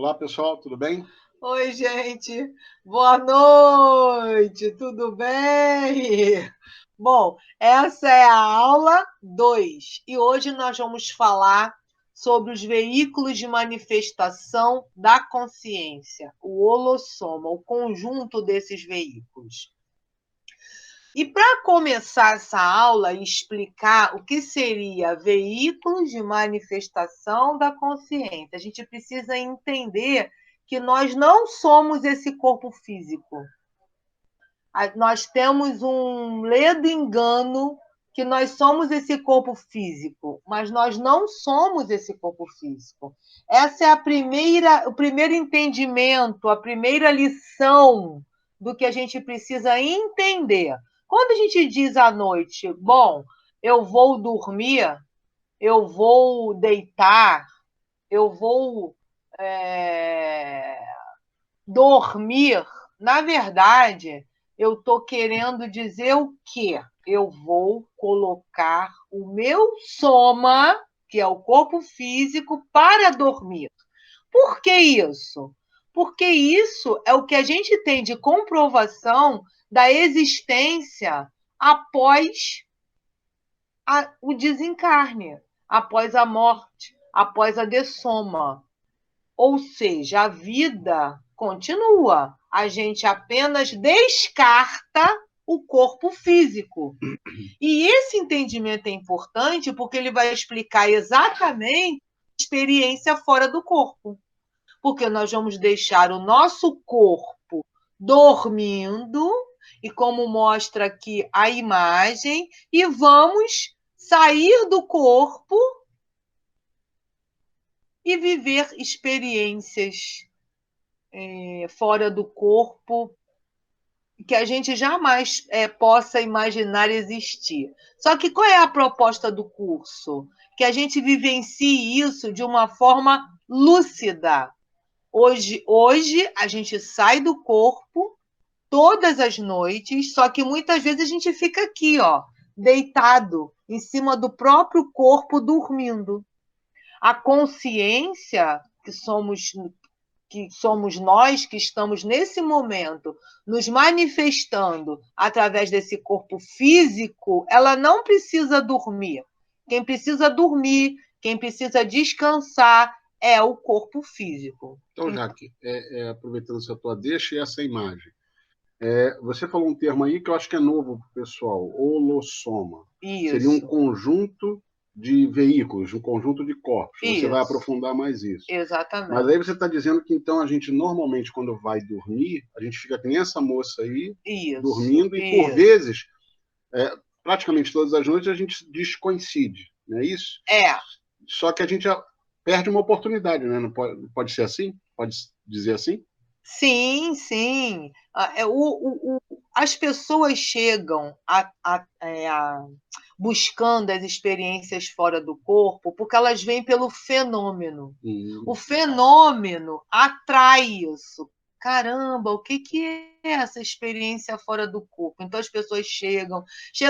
Olá, pessoal, tudo bem? Oi, gente. Boa noite. Tudo bem? Bom, essa é a aula 2 e hoje nós vamos falar sobre os veículos de manifestação da consciência, o holossoma, o conjunto desses veículos. E para começar essa aula e explicar o que seria veículos de manifestação da consciência, a gente precisa entender que nós não somos esse corpo físico. Nós temos um ledo engano que nós somos esse corpo físico, mas nós não somos esse corpo físico. Essa é o primeiro entendimento, a primeira lição do que a gente precisa entender. Quando a gente diz à noite, bom, eu vou dormir, eu vou deitar, eu vou dormir, na verdade, eu estou querendo dizer o quê? Eu vou colocar o meu soma, que é o corpo físico, para dormir. Por que isso? Porque isso é o que a gente tem de comprovação da existência após o desencarne, após a morte, após a dessoma. Ou seja, a vida continua. A gente apenas descarta o corpo físico. E esse entendimento é importante porque ele vai explicar exatamente a experiência fora do corpo. Porque nós vamos deixar o nosso corpo dormindo, e como mostra aqui a imagem, e vamos sair do corpo e viver experiências fora do corpo que a gente jamais possa imaginar existir. Só que qual é a proposta do curso? Que a gente vivencie isso de uma forma lúcida. Hoje a gente sai do corpo todas as noites, só que muitas vezes a gente fica aqui, ó, deitado em cima do próprio corpo, dormindo. A consciência que somos nós que estamos nesse momento nos manifestando através desse corpo físico, ela não precisa dormir. Quem precisa dormir, quem precisa descansar é o corpo físico. Então, Jaque, aproveitando essa tua deixa e essa imagem, você falou um termo aí que eu acho que é novo para o pessoal, holossoma. Seria um Isso, conjunto de veículos, um conjunto de corpos. Você vai isso, aprofundar mais isso. Mas aí exatamente. você está dizendo que então a gente normalmente, quando vai dormir, a gente fica que nem essa moça aí, Isso, dormindo, e por isso. vezes, praticamente todas as noites, a gente descoincide, não é isso? É, Só que a gente perde uma oportunidade, né? Não pode ser assim? Pode dizer assim? sim, sim. As pessoas chegam buscando as experiências fora do corpo porque elas vêm pelo fenômeno. O fenômeno atrai isso. Caramba, o que é essa experiência fora do corpo? Então as pessoas chegam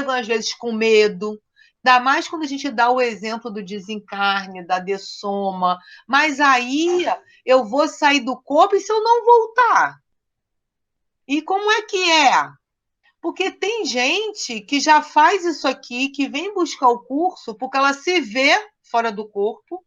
às vezes com medo, ainda mais quando a gente dá o exemplo do desencarne, da dessoma. Mas aí eu vou sair do corpo e se eu não voltar? E como é que é? Porque tem gente que já faz isso aqui, que vem buscar o curso porque ela se vê fora do corpo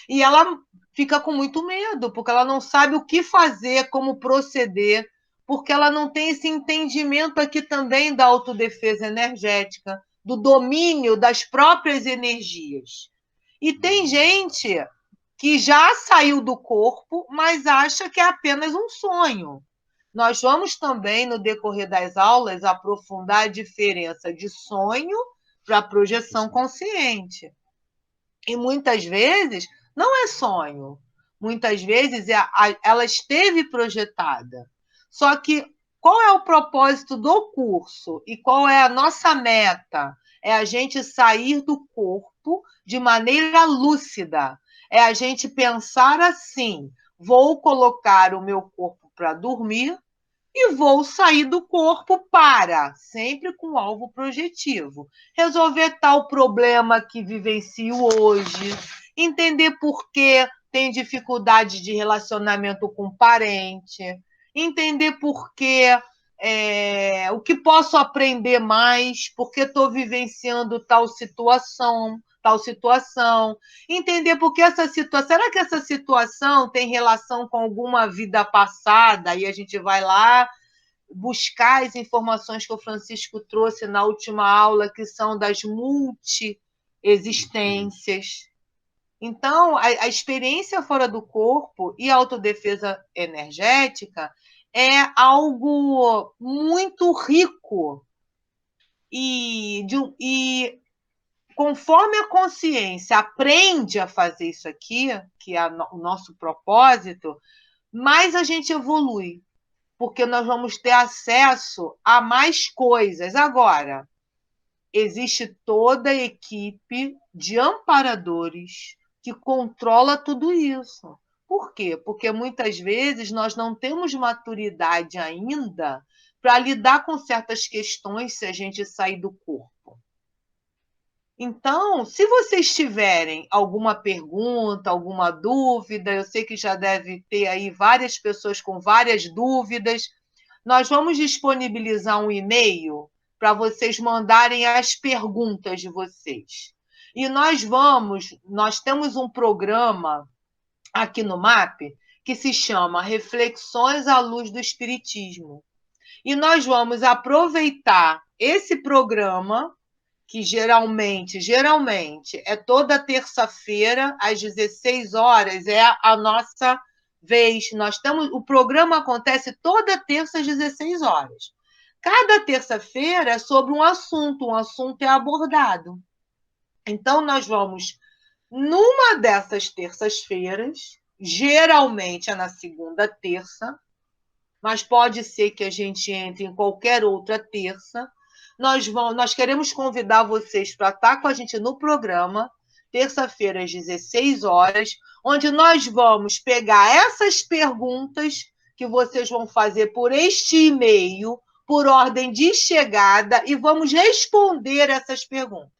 e ela fica com muito medo, porque ela não sabe o que fazer, como proceder, porque ela não tem esse entendimento aqui também da autodefesa energética, do domínio das próprias energias. E tem gente que já saiu do corpo, mas acha que é apenas um sonho. Nós vamos também, no decorrer das aulas, aprofundar a diferença de sonho para projeção consciente. E muitas vezes não é sonho. Muitas vezes ela esteve projetada. Só que qual é o propósito do curso e qual é a nossa meta? É a gente sair do corpo de maneira lúcida. É a gente pensar assim: vou colocar o meu corpo para dormir e vou sair do corpo para, sempre com alvo projetivo, resolver tal problema que vivencio hoje, entender por quê, tem dificuldade de relacionamento com parente, entender por quê, o que posso aprender mais, porque estou vivenciando tal situação, entender por que essa situação, será que essa situação tem relação com alguma vida passada? E a gente vai lá buscar as informações que o Francisco trouxe na última aula, que são das multi-existências. Então, a experiência fora do corpo e a autodefesa energética é algo muito rico. E conforme a consciência aprende a fazer isso aqui, que é o nosso propósito, mais a gente evolui, porque nós vamos ter acesso a mais coisas. Agora, existe toda a equipe de amparadores que controla tudo isso. Por quê? Porque muitas vezes nós não temos maturidade ainda para lidar com certas questões se a gente sair do corpo. Então, se vocês tiverem alguma pergunta, alguma dúvida, eu sei que já deve ter aí várias pessoas com várias dúvidas, nós vamos disponibilizar um e-mail para vocês mandarem as perguntas de vocês. E nós temos um programa aqui no MAP que se chama Reflexões à Luz do Espiritismo. E nós vamos aproveitar esse programa, que geralmente é toda terça-feira, às 16 horas, é a nossa vez. O programa acontece toda terça às 16 horas. Cada terça-feira é sobre um assunto é abordado. Então, nós vamos, numa dessas terças-feiras, geralmente é na segunda terça, mas pode ser que a gente entre em qualquer outra terça. Nós queremos convidar vocês para estar com a gente no programa, terça-feira, às 16 horas, onde nós vamos pegar essas perguntas que vocês vão fazer por este e-mail, por ordem de chegada, e vamos responder essas perguntas,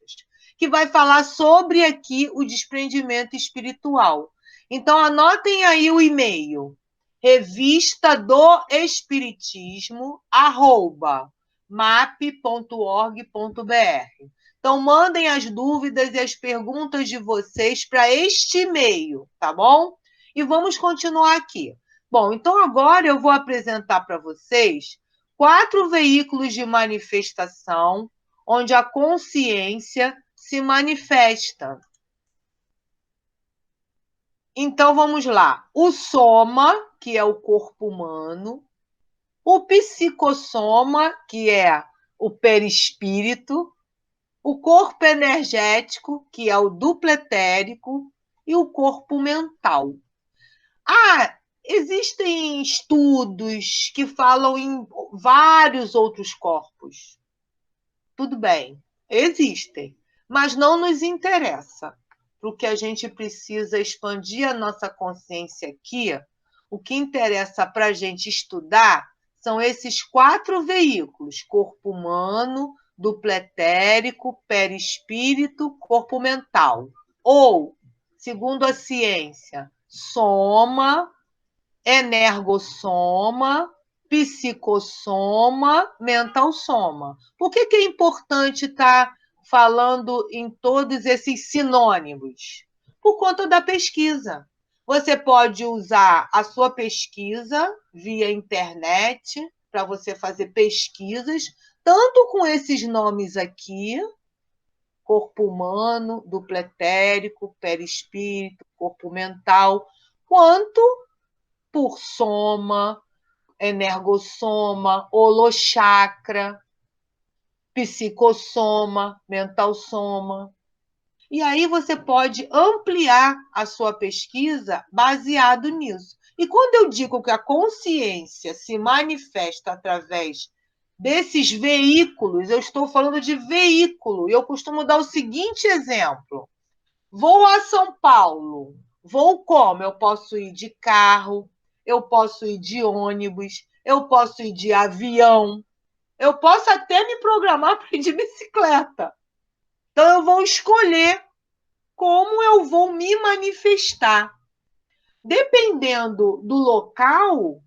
que vai falar sobre aqui o desprendimento espiritual. Então, anotem aí o e-mail, revista do Espiritismo, @map.org.br. Então, mandem as dúvidas e as perguntas de vocês para este e-mail, tá bom? E vamos continuar aqui. Bom, então agora eu vou apresentar para vocês 4 veículos de manifestação onde a consciência se manifesta. Então, vamos lá. O soma, que é o corpo humano. O psicossoma, que é o perispírito. O corpo energético, que é o duplo etérico. E o corpo mental. Existem estudos que falam em vários outros corpos. Tudo bem, existem, mas não nos interessa. Porque a gente precisa expandir a nossa consciência aqui. O que interessa para a gente estudar são esses 4 veículos: corpo humano, duplo etérico, perispírito, corpo mental. Ou, segundo a ciência, soma, energossoma, psicossoma, mental soma. Por que é importante estar falando em todos esses sinônimos? Por conta da pesquisa. Você pode usar a sua pesquisa via internet para você fazer pesquisas, tanto com esses nomes aqui, corpo humano, duplo etérico, perispírito, corpo mental, quanto por soma, energossoma, holochakra, psicossoma, mental soma. E aí você pode ampliar a sua pesquisa baseado nisso. E quando eu digo que a consciência se manifesta através desses veículos, eu estou falando de veículo. E eu costumo dar o seguinte exemplo. Vou a São Paulo. Vou como? Eu posso ir de carro, eu posso ir de ônibus, eu posso ir de avião, eu posso até me programar para ir de bicicleta. Então, eu vou escolher como eu vou me manifestar. Dependendo do local,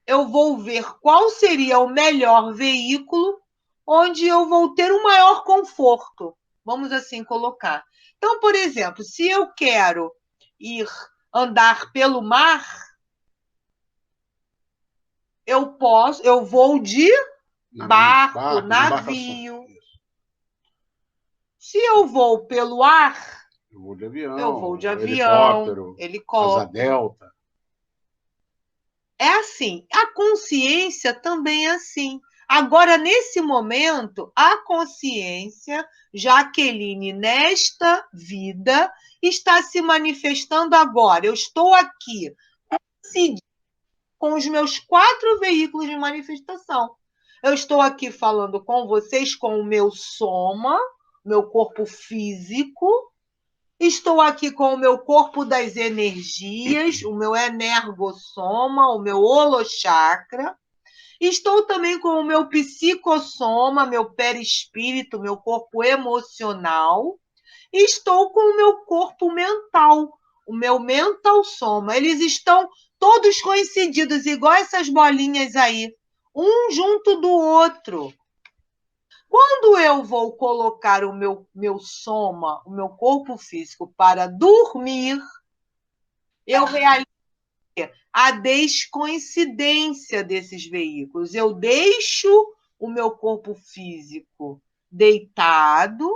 eu vou ver qual seria o melhor veículo onde eu vou ter um maior conforto. Vamos assim colocar. Então, por exemplo, se eu quero andar pelo mar, eu vou de barco, navio. Se eu vou pelo ar, eu vou de avião, helicóptero, asa delta. É assim, a consciência também é assim. Agora, nesse momento, a consciência, Jaqueline, nesta vida, está se manifestando agora. Eu estou aqui com os meus 4 veículos de manifestação. Eu estou aqui falando com vocês com o meu soma, meu corpo físico. Estou aqui com o meu corpo das energias, o meu energossoma, o meu holochakra. Estou também com o meu psicossoma, meu perispírito, meu corpo emocional. Estou com o meu corpo mental, o meu mental soma. Eles estão todos coincididos, igual essas bolinhas aí, um junto do outro. Quando eu vou colocar o meu soma, o meu corpo físico, para dormir, eu realizo a descoincidência desses veículos. Eu deixo o meu corpo físico deitado,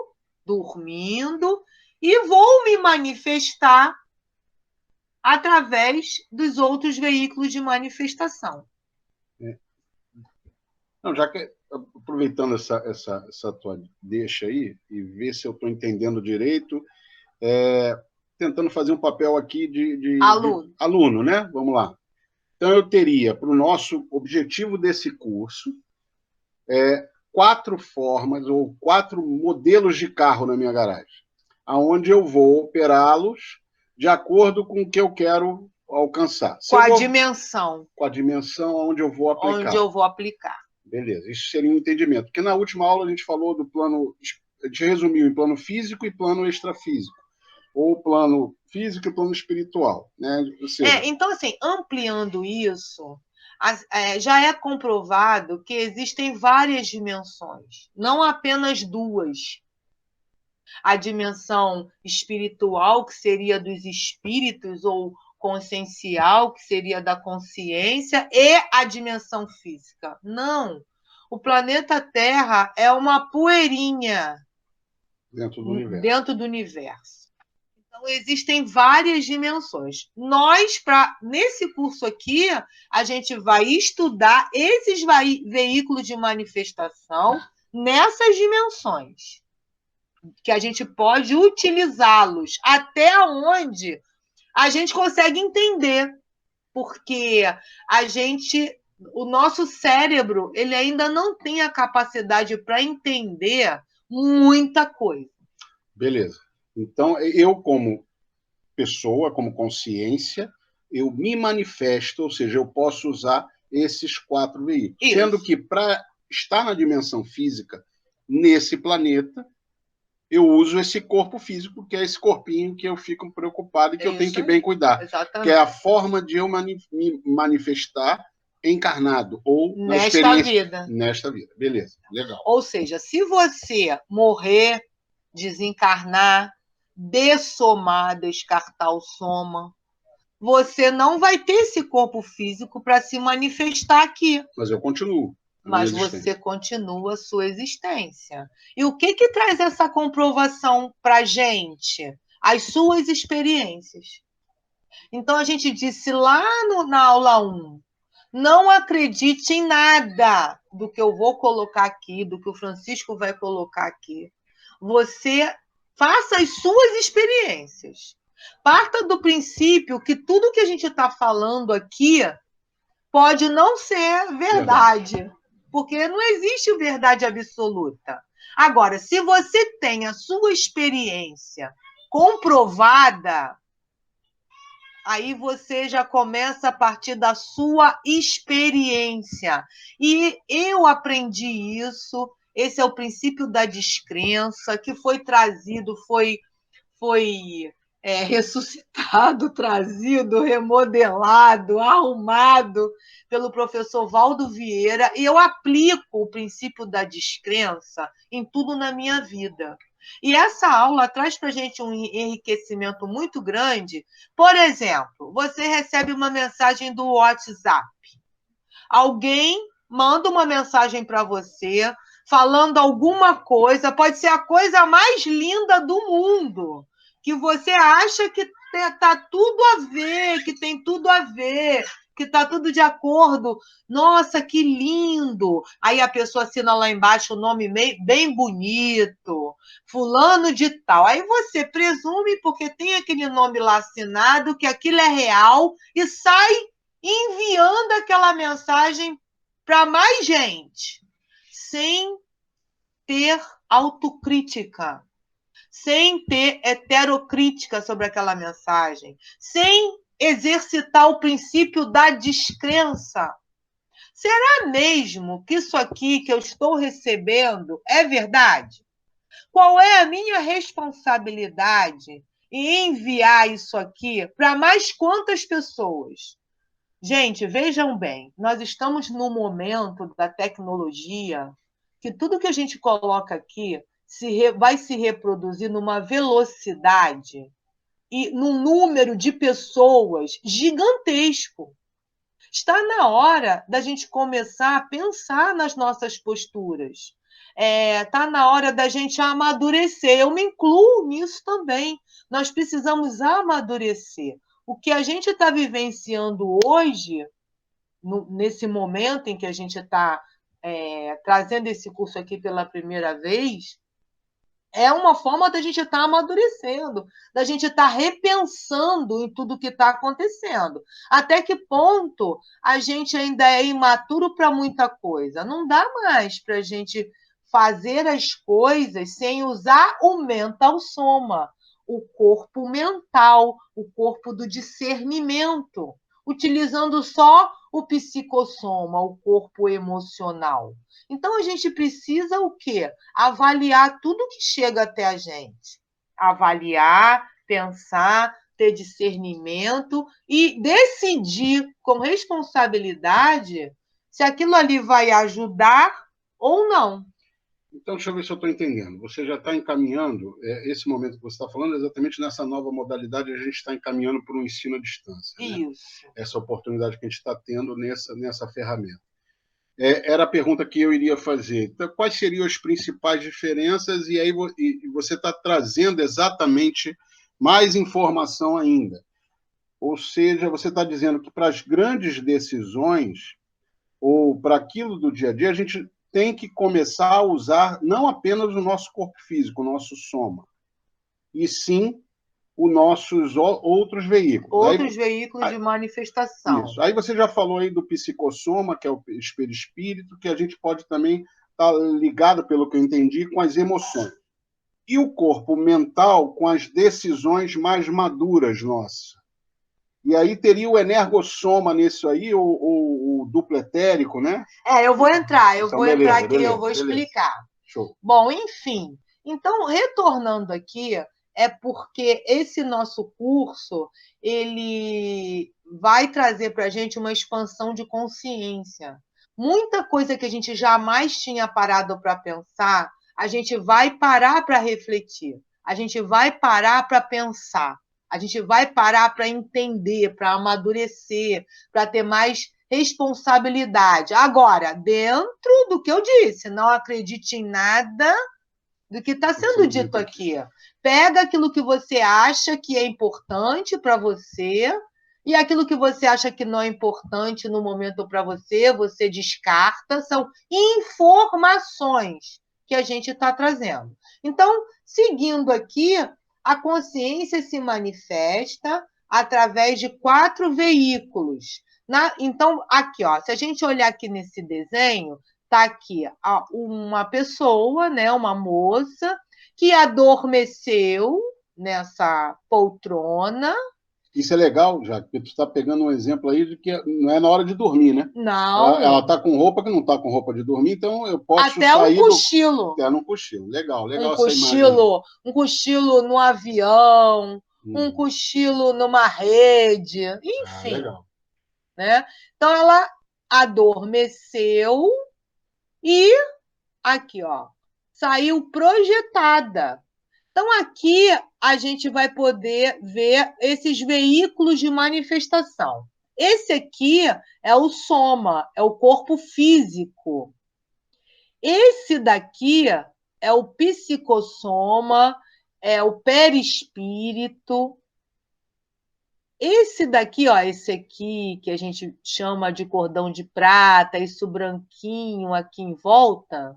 dormindo, e vou me manifestar através dos outros veículos de manifestação. Não, já que aproveitando essa tua deixa aí e ver se eu estou entendendo direito, tentando fazer um papel aqui de aluno, né? Vamos lá. Então, eu teria, para o nosso objetivo desse curso, 4 formas ou 4 modelos de carro na minha garagem, aonde eu vou operá-los de acordo com o que eu quero alcançar. Dimensão. Com a dimensão onde eu vou aplicar. Onde eu vou aplicar. Beleza, isso seria um entendimento. Porque na última aula a gente falou do plano, a gente resumiu em plano físico e plano extrafísico, ou plano físico e plano espiritual, né? Ou seja, então, assim, ampliando isso, já é comprovado que existem várias dimensões, não apenas 2. A dimensão espiritual, que seria dos espíritos, ou consciencial, que seria da consciência, e a dimensão física. Não. O planeta Terra é uma poeirinha dentro do universo. Então, existem várias dimensões. Nesse curso aqui, a gente vai estudar esses veículos de manifestação nessas dimensões, que a gente pode utilizá-los até onde a gente consegue entender, porque o nosso cérebro, ele ainda não tem a capacidade para entender muita coisa. Beleza. Então, eu como pessoa, como consciência, eu me manifesto, ou seja, eu posso usar esses 4 veículos. Isso. Sendo que para estar na dimensão física, nesse planeta, eu uso esse corpo físico, que é esse corpinho que eu fico preocupado e que eu tenho que bem cuidar. Exatamente. Que é a forma de eu me manifestar encarnado, ou nesta vida. Nesta vida. Beleza, legal. Ou seja, se você morrer, desencarnar, dessomar, descartar o soma, você não vai ter esse corpo físico para se manifestar aqui. Mas eu continuo. Mas você continua a sua existência. E o que traz essa comprovação para a gente? As suas experiências. Então, a gente disse lá na aula 1, não acredite em nada do que eu vou colocar aqui, do que o Francisco vai colocar aqui. Você faça as suas experiências. Parta do princípio que tudo que a gente está falando aqui pode não ser verdade. Porque não existe verdade absoluta. Agora, se você tem a sua experiência comprovada, aí você já começa a partir da sua experiência. E eu aprendi isso, esse é o princípio da descrença, que foi trazido, foi ressuscitado, trazido, remodelado, arrumado pelo professor Valdo Vieira, e eu aplico o princípio da descrença em tudo na minha vida. E essa aula traz para a gente um enriquecimento muito grande. Por exemplo, você recebe uma mensagem do WhatsApp. Alguém manda uma mensagem para você falando alguma coisa, pode ser a coisa mais linda do mundo, que você acha que está tudo a ver, que tem tudo a ver, que está tudo de acordo. Nossa, que lindo! Aí a pessoa assina lá embaixo o nome bem bonito, fulano de tal. Aí você presume, porque tem aquele nome lá assinado, que aquilo é real e sai enviando aquela mensagem para mais gente, sem ter autocrítica, sem ter heterocrítica sobre aquela mensagem, sem exercitar o princípio da descrença. Será mesmo que isso aqui que eu estou recebendo é verdade? Qual é a minha responsabilidade em enviar isso aqui para mais quantas pessoas? Gente, vejam bem, nós estamos num momento da tecnologia que tudo que a gente coloca aqui vai se reproduzir numa velocidade e num número de pessoas gigantesco. Está na hora da gente começar a pensar nas nossas posturas. Está na hora da gente amadurecer. Eu me incluo nisso também. Nós precisamos amadurecer. O que a gente está vivenciando hoje, nesse momento em que a gente está trazendo esse curso aqui pela primeira vez, é uma forma da gente estar amadurecendo, da gente estar repensando em tudo que está acontecendo. Até que ponto a gente ainda é imaturo para muita coisa? Não dá mais para a gente fazer as coisas sem usar o mental soma, o corpo mental, o corpo do discernimento, utilizando só o psicossoma, o corpo emocional. Então, a gente precisa o quê? Avaliar tudo que chega até a gente. Avaliar, pensar, ter discernimento e decidir com responsabilidade se aquilo ali vai ajudar ou não. Então, deixa eu ver se eu estou entendendo. Você já está encaminhando, esse momento que você está falando, exatamente nessa nova modalidade, a gente está encaminhando para um ensino à distância. Isso. Né? Essa oportunidade que a gente está tendo nessa ferramenta. Era a pergunta que eu iria fazer. Então, quais seriam as principais diferenças? E aí você está trazendo exatamente mais informação ainda. Ou seja, você está dizendo que para as grandes decisões, ou para aquilo do dia a dia, a gente tem que começar a usar não apenas o nosso corpo físico, o nosso soma, e sim os nossos outros veículos. Outros veículos de manifestação. Isso. Aí você já falou aí do psicossoma, que é o perispírito, que a gente pode também estar ligado, pelo que eu entendi, com as emoções. E o corpo mental com as decisões mais maduras nossas. E aí teria o energossoma nisso aí, o duplo etérico, né? Eu vou entrar aqui e eu vou explicar. Show. Bom, enfim. Então, retornando aqui, é porque esse nosso curso ele vai trazer para a gente uma expansão de consciência. Muita coisa que a gente jamais tinha parado para pensar, a gente vai parar para refletir, a gente vai parar para pensar, a gente vai parar para entender, para amadurecer, para ter mais responsabilidade. Agora, dentro do que eu disse, não acredite em nada do que está sendo dito aqui. Pega aquilo que você acha que é importante para você e aquilo que você acha que não é importante no momento para você descarta. São informações que a gente está trazendo. Então, seguindo aqui, a consciência se manifesta através de 4 veículos. Então, aqui, ó, se a gente olhar aqui nesse desenho, está aqui uma pessoa, né, uma moça, que adormeceu nessa poltrona. Isso é legal, já, porque tu está pegando um exemplo aí de que não é na hora de dormir, né? Não. Ela está com roupa que não está com roupa de dormir, então eu posso até sair um cochilo. Até num cochilo. Legal essa imagem. Um cochilo no avião, um cochilo numa rede, enfim. Legal. Né? Então, ela adormeceu e aqui, ó, saiu projetada. Então, aqui a gente vai poder ver esses veículos de manifestação. Esse aqui é o soma, é o corpo físico. Esse daqui é o psicossoma, é o perispírito. Esse daqui, ó, esse aqui que a gente chama de cordão de prata, isso branquinho aqui em volta,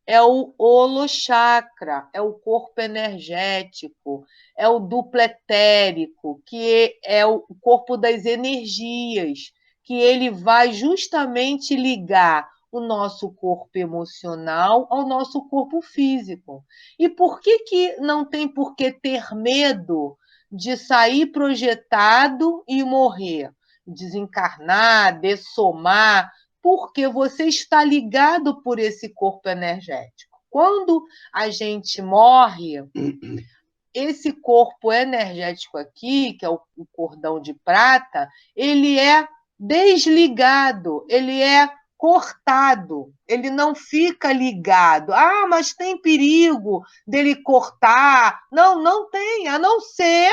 é o holochakra, é o corpo energético, é o duplo etérico, que é o corpo das energias, que ele vai justamente ligar o nosso corpo emocional ao nosso corpo físico. E por que não tem por que ter medo de sair projetado e morrer? Desencarnar, dessomar, porque você está ligado por esse corpo energético. Quando a gente morre, esse corpo energético aqui, que é o cordão de prata, ele é desligado, ele é cortado, ele não fica ligado. Ah, mas tem perigo dele cortar. Não, não tem, a não ser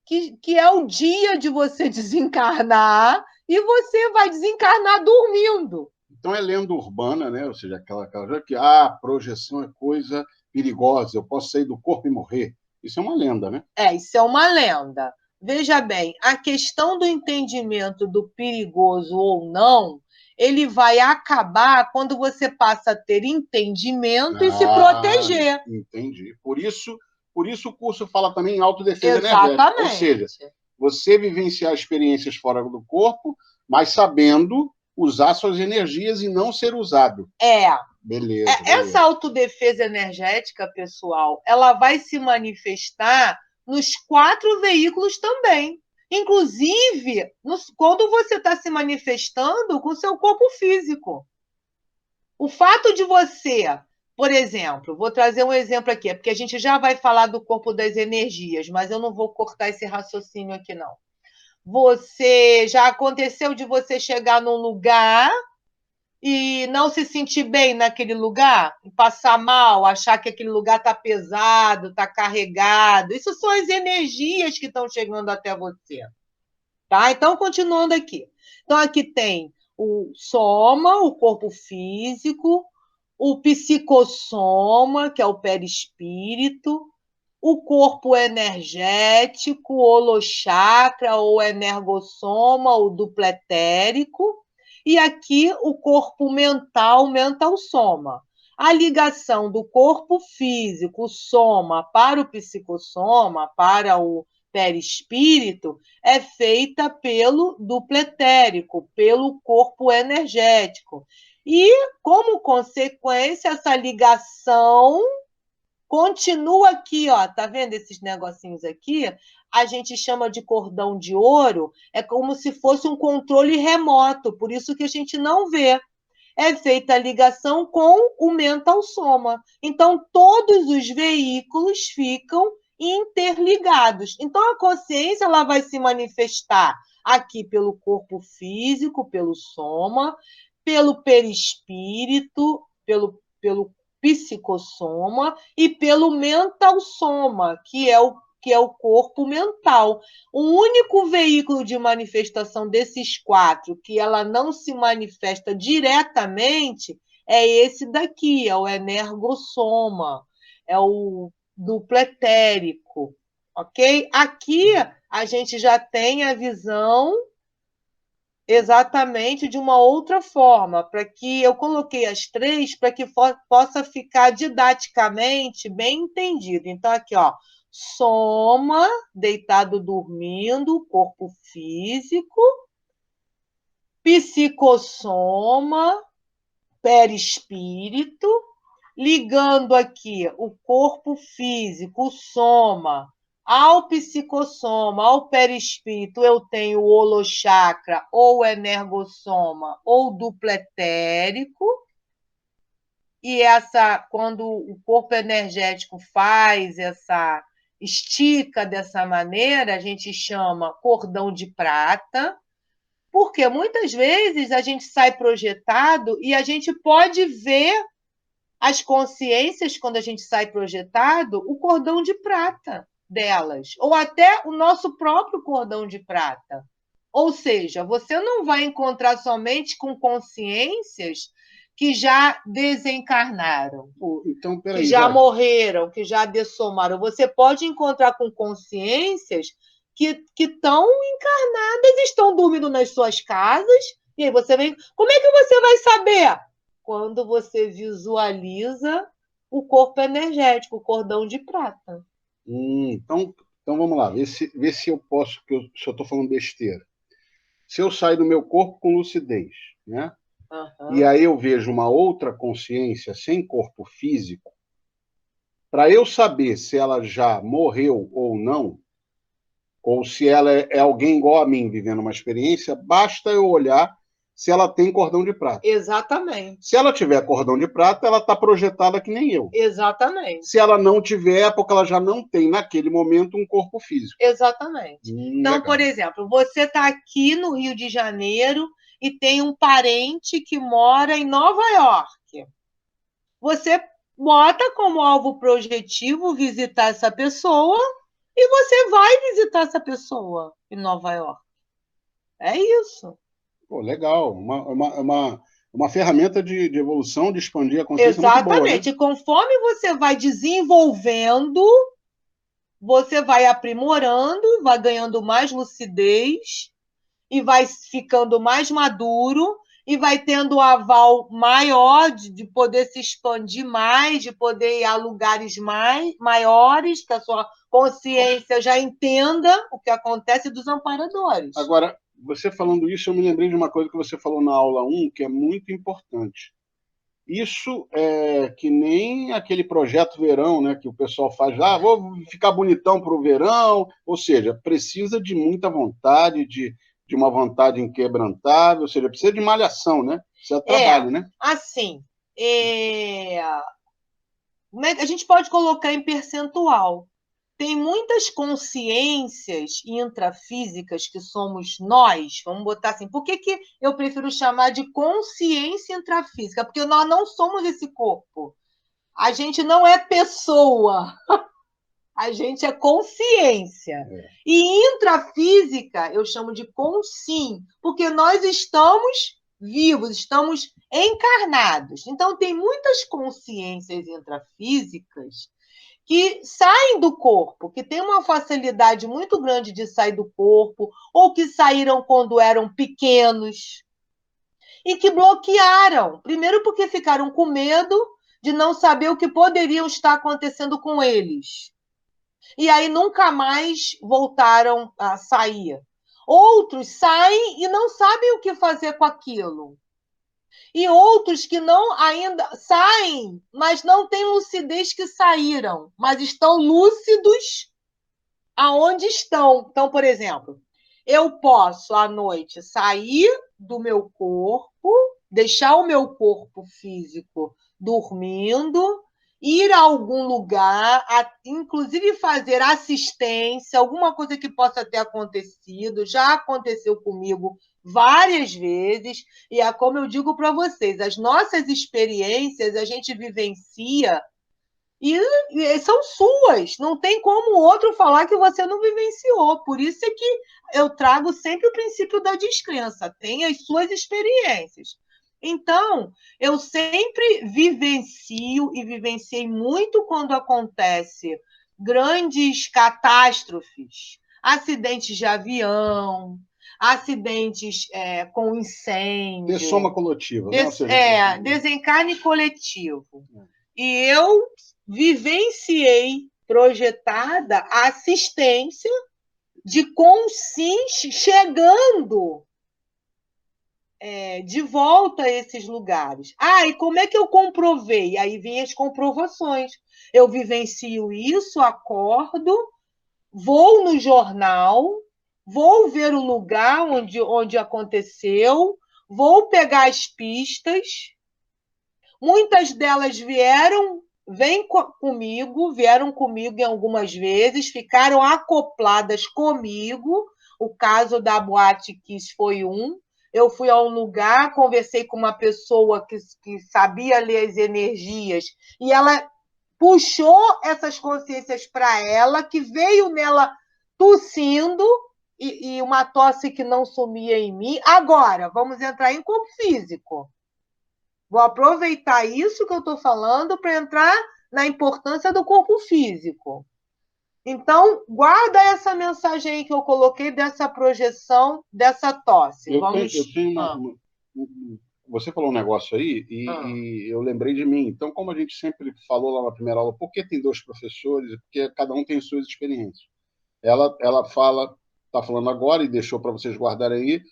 que é o dia de você desencarnar e você vai desencarnar dormindo. Então é lenda urbana, né? Ou seja, aquela que a projeção é coisa perigosa, eu posso sair do corpo e morrer. Isso é uma lenda, né? Isso é uma lenda. Veja bem, a questão do entendimento do perigoso ou não, ele vai acabar quando você passa a ter entendimento e se proteger. Entendi. Por isso o curso fala também em autodefesa Exatamente. energética. Ou seja, você vivenciar experiências fora do corpo, mas sabendo usar suas energias e não ser usado. Beleza. Essa autodefesa energética, pessoal, ela vai se manifestar nos 4 veículos também. Inclusive, quando você está se manifestando com o seu corpo físico. O fato de você, por exemplo, vou trazer um exemplo aqui, porque a gente já vai falar do corpo das energias, mas eu não vou cortar esse raciocínio aqui, não. Já aconteceu de você chegar num lugar e não se sentir bem naquele lugar, passar mal, achar que aquele lugar está pesado, está carregado. Isso são as energias que estão chegando até você. Tá? Então, continuando aqui. Então, aqui tem o soma, o corpo físico, o psicossoma, que é o perispírito, o corpo energético, o holochakra, ou energossoma, o duplo etérico, e aqui o corpo mental, mental soma. A ligação do corpo físico, o soma, para o psicossoma, para o perispírito, é feita pelo duplo etérico, pelo corpo energético. E, como consequência, essa ligação continua aqui, ó, tá vendo esses negocinhos aqui? A gente chama de cordão de ouro, é como se fosse um controle remoto, por isso que a gente não vê. É feita a ligação com o mental soma. Então, todos os veículos ficam interligados. Então, a consciência ela vai se manifestar aqui pelo corpo físico, pelo soma, pelo perispírito, pelo psicossoma e pelo mental soma, que é o corpo mental. O único veículo de manifestação desses 4 que ela não se manifesta diretamente é esse daqui, é o energossoma, é o duplo etérico, ok? Aqui a gente já tem a visão exatamente de uma outra forma, para que eu coloquei as 3 para que possa ficar didaticamente bem entendido. Então, aqui, ó, soma, deitado dormindo, corpo físico, psicossoma, perispírito, ligando aqui o corpo físico, o soma, ao psicossoma, ao perispírito, eu tenho o holochakra, ou energossoma, ou duplo etérico. E quando o corpo energético faz estica dessa maneira, a gente chama cordão de prata, porque muitas vezes a gente sai projetado e a gente pode ver as consciências, quando a gente sai projetado, o cordão de prata delas, ou até o nosso próprio cordão de prata. Ou seja, você não vai encontrar somente com consciências que já desencarnaram, então, peraí, que já morreram, que já dessomaram. Você pode encontrar com consciências que estão encarnadas, estão dormindo nas suas casas, e aí você vem... Como é que você vai saber? Quando você visualiza o corpo energético, o cordão de prata. Então vamos lá, vê se eu posso, se eu estou falando besteira. Se eu sair do meu corpo com lucidez, né? E aí eu vejo uma outra consciência sem corpo físico, para eu saber se ela já morreu ou não, ou se ela é alguém igual a mim vivendo uma experiência, basta eu olhar se ela tem cordão de prata. Exatamente. Se ela tiver cordão de prata, ela está projetada que nem eu. Exatamente. Se ela não tiver, é porque ela já não tem, naquele momento, um corpo físico. Exatamente. Então, legal. Por exemplo, você está aqui no Rio de Janeiro e tem um parente que mora em Nova York. Você bota como alvo projetivo visitar essa pessoa e você vai visitar essa pessoa em Nova York. É isso. Pô, legal. Uma ferramenta de evolução, de expandir a consciência. Exatamente. Muito boa, né? E conforme você vai desenvolvendo, você vai aprimorando, vai ganhando mais lucidez e vai ficando mais maduro e vai tendo o aval maior de poder se expandir mais, de poder ir a lugares maiores, que a sua consciência já entenda o que acontece dos amparadores. Agora, você falando isso, eu me lembrei de uma coisa que você falou na aula 1, que é muito importante. Isso é que nem aquele projeto verão, né, que o pessoal faz, vou ficar bonitão para o verão, ou seja, precisa de muita vontade, de uma vontade inquebrantável, ou seja, precisa de malhação, né? Precisa de trabalho, né? Assim, a gente pode colocar em percentual. Tem muitas consciências intrafísicas que somos nós, vamos botar assim. Por que eu prefiro chamar de consciência intrafísica? Porque nós não somos esse corpo. A gente não é pessoa. A gente é consciência. E intrafísica eu chamo de consim, porque nós estamos vivos, estamos encarnados. Então, tem muitas consciências intrafísicas que saem do corpo, que têm uma facilidade muito grande de sair do corpo, ou que saíram quando eram pequenos, e que bloquearam. Primeiro porque ficaram com medo de não saber o que poderiam estar acontecendo com eles. E aí nunca mais voltaram a sair. Outros saem e não sabem o que fazer com aquilo. E outros que não ainda saem, mas não têm lucidez que saíram, mas estão lúcidos aonde estão. Então, por exemplo, eu posso à noite sair do meu corpo, deixar o meu corpo físico dormindo, ir a algum lugar, inclusive fazer assistência, alguma coisa que possa ter acontecido, já aconteceu comigo várias vezes, e é como eu digo para vocês, as nossas experiências a gente vivencia e são suas, não tem como o outro falar que você não vivenciou, por isso é que eu trago sempre o princípio da descrença, tem as suas experiências. Então, eu sempre vivencio e vivenciei muito quando acontece grandes catástrofes, acidentes de avião, acidentes com incêndio. Dessoma coletiva. Desencarne coletivo. E eu vivenciei projetada a assistência de consciência chegando de volta a esses lugares. E como é que eu comprovei? Aí vem as comprovações. Eu vivencio isso, acordo, vou no jornal, vou ver o lugar onde aconteceu, vou pegar as pistas. Muitas delas vieram vieram comigo em algumas vezes, ficaram acopladas comigo. O caso da Boate Kiss foi um. Eu fui a um lugar, conversei com uma pessoa que sabia ler as energias, e ela puxou essas consciências para ela, que veio nela tossindo, e uma tosse que não sumia em mim. Agora, vamos entrar em corpo físico. Vou aproveitar isso que eu estou falando para entrar na importância do corpo físico. Então, guarda essa mensagem aí que eu coloquei dessa projeção, dessa tosse. Você falou um negócio aí e eu lembrei de mim. Então, como a gente sempre falou lá na primeira aula, por que tem 2 professores? Porque cada um tem suas experiências. Ela está falando agora e deixou para vocês guardarem aí,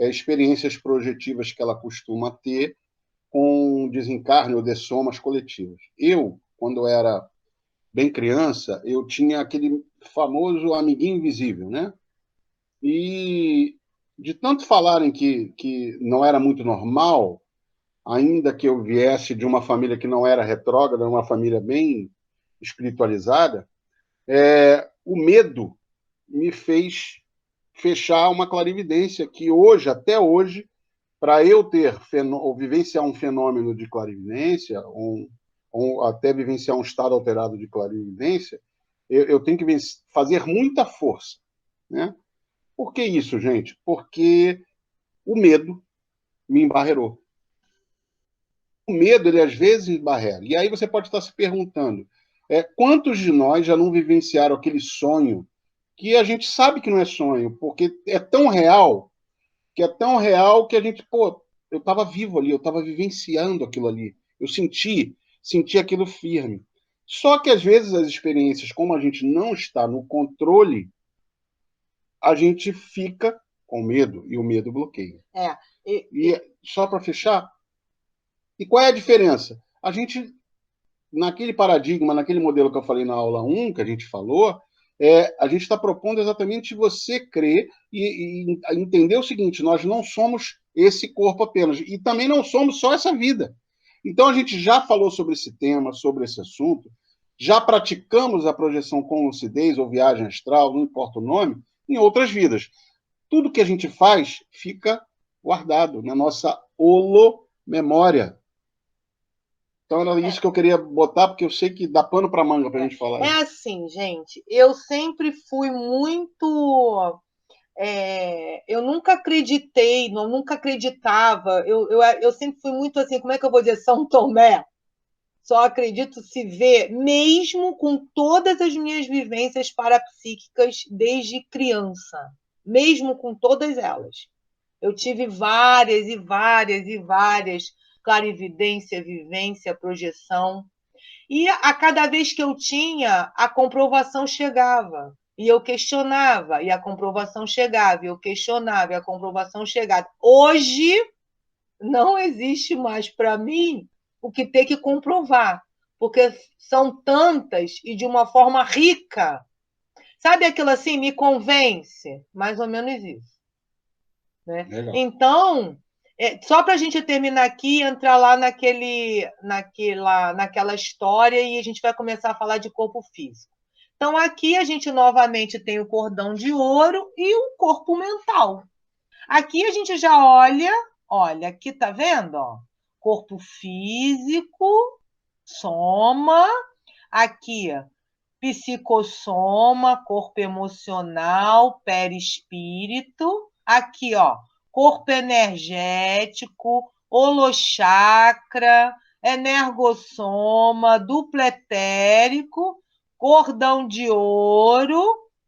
experiências projetivas que ela costuma ter com desencarne ou dessomas coletivas. Eu, quando era bem criança, eu tinha aquele famoso amiguinho invisível, né? E de tanto falarem que não era muito normal, ainda que eu viesse de uma família que não era retrógrada, uma família bem espiritualizada, o medo me fez fechar uma clarividência que hoje, até hoje, para eu ter ou vivenciar um fenômeno de clarividência, ou até vivenciar um estado alterado de clarividência, eu tenho que fazer muita força, né? Por que isso, gente? Porque o medo me embarreirou. O medo, ele às vezes embarreira. E aí você pode estar se perguntando, quantos de nós já não vivenciaram aquele sonho que a gente sabe que não é sonho, porque é tão real, que a gente, eu estava vivo ali, eu estava vivenciando aquilo ali. Eu senti aquilo firme. Só que às vezes as experiências, como a gente não está no controle, a gente fica com medo, e o medo bloqueia. E só para fechar, e qual é a diferença? A gente, naquele paradigma, naquele modelo que eu falei na aula 1, que a gente falou, a gente está propondo exatamente você crer e entender o seguinte: nós não somos esse corpo apenas, e também não somos só essa vida. Então, a gente já falou sobre esse tema, sobre esse assunto, já praticamos a projeção com lucidez ou viagem astral, não importa o nome, em outras vidas. Tudo que a gente faz fica guardado na nossa holomemória. Então, era isso que eu queria botar, porque eu sei que dá pano para manga para a gente falar. Assim, gente, eu sempre fui muito... eu nunca acreditei, nunca acreditava. Eu sempre fui muito assim, como é que eu vou dizer? São Tomé. Só acredito se ver, mesmo com todas as minhas vivências parapsíquicas desde criança. Mesmo com todas elas. Eu tive várias e várias e várias clarividência, vivência, projeção. E a cada vez que eu tinha, a comprovação chegava. E eu questionava, e a comprovação chegava, e eu questionava, e a comprovação chegava. Hoje, não existe mais para mim o que ter que comprovar, porque são tantas e de uma forma rica. Sabe aquilo assim, me convence? Mais ou menos isso. Né? Então, só para a gente terminar aqui, entrar lá naquela história e a gente vai começar a falar de corpo físico. Então, aqui a gente novamente tem o cordão de ouro e o corpo mental. Aqui a gente já olha, aqui tá vendo? Ó, corpo físico, soma, aqui psicossoma, corpo emocional, perispírito, aqui, ó, corpo energético, holochakra, energossoma, duplo etérico, cordão de ouro,